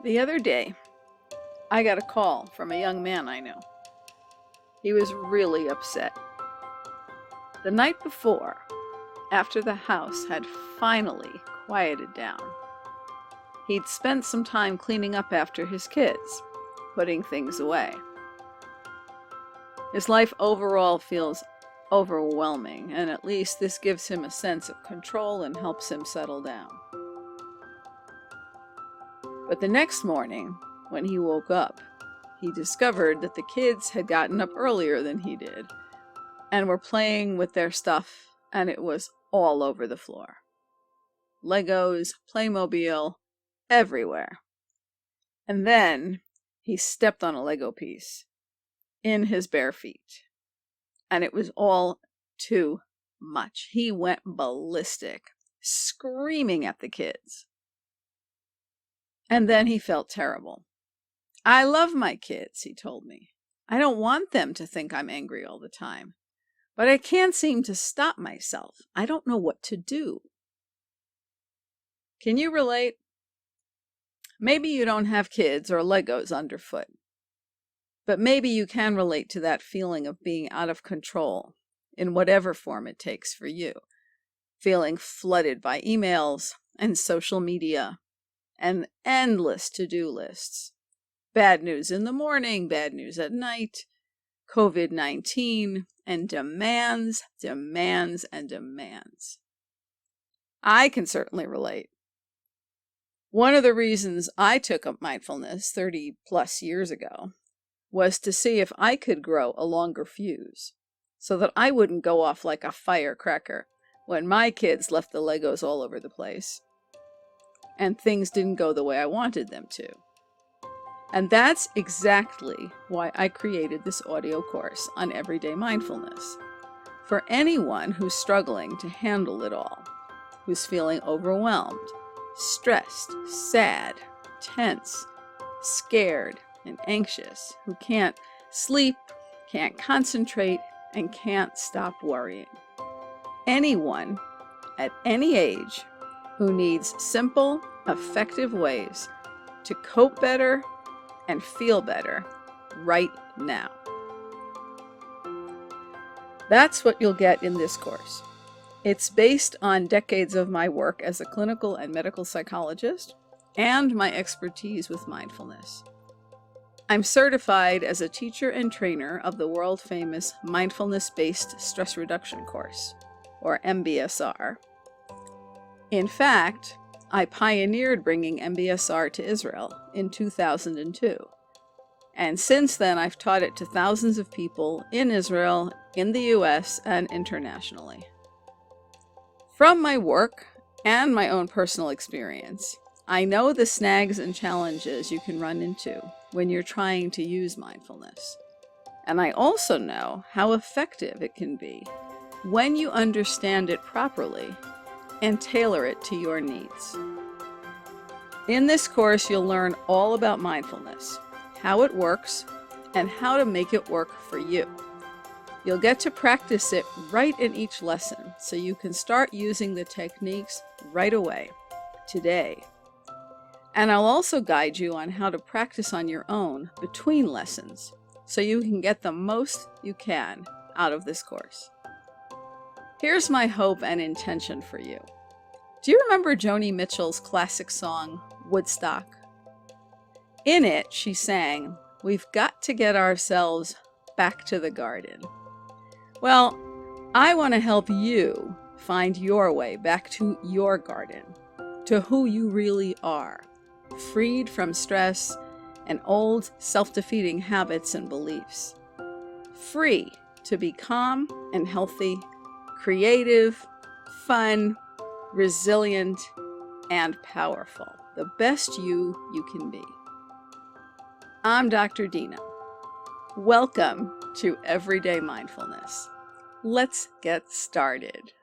The other day, I got a call from a young man I know. He was really upset. The night before, after the house had finally quieted down, he'd spent some time cleaning up after his kids, putting things away. His life overall feels overwhelming, and at least this gives him a sense of control and helps him settle down. But the next morning, when he woke up, he discovered that the kids had gotten up earlier than he did and were playing with their stuff, and it was all over the floor. Legos, Playmobil, everywhere. And then he stepped on a Lego piece in his bare feet, and it was all too much. He went ballistic, screaming at the kids. And then he felt terrible. I love my kids, he told me. I don't want them to think I'm angry all the time. But I can't seem to stop myself. I don't know what to do. Can you relate? Maybe you don't have kids or Legos underfoot. But maybe you can relate to that feeling of being out of control in whatever form it takes for you. Feeling flooded by emails and social media and endless to-do lists. Bad news in the morning, bad news at night, COVID-19, and demands. I can certainly relate. One of the reasons I took up mindfulness 30 plus years ago was to see if I could grow a longer fuse so that I wouldn't go off like a firecracker when my kids left the Legos all over the place and things didn't go the way I wanted them to. And that's exactly why I created this audio course on everyday mindfulness. For anyone who's struggling to handle it all, who's feeling overwhelmed, stressed, sad, tense, scared, and anxious, who can't sleep, can't concentrate, and can't stop worrying. Anyone at any age who needs simple, effective ways to cope better and feel better right now. That's what you'll get in this course. It's based on decades of my work as a clinical and medical psychologist and my expertise with mindfulness. I'm certified as a teacher and trainer of the world-famous Mindfulness-Based Stress Reduction course, or MBSR. In fact, I pioneered bringing MBSR to Israel in 2002. And since then, I've taught it to thousands of people in Israel, in the US, and internationally. From my work and my own personal experience, I know the snags and challenges you can run into when you're trying to use mindfulness. And I also know how effective it can be when you understand it properly and tailor it to your needs. In this course, you'll learn all about mindfulness, how it works, and how to make it work for you. You'll get to practice it right in each lesson, so you can start using the techniques right away, today. And I'll also guide you on how to practice on your own between lessons, so you can get the most you can out of this course. Here's my hope and intention for you. Do you remember Joni Mitchell's classic song, Woodstock? In it, she sang, "We've got to get ourselves back to the garden." Well, I want to help you find your way back to your garden, to who you really are, freed from stress and old self-defeating habits and beliefs, free to be calm and healthy, creative, fun, resilient, and powerful, the best you can be. I'm Dr. Dina. Welcome to Everyday Mindfulness. Let's get started.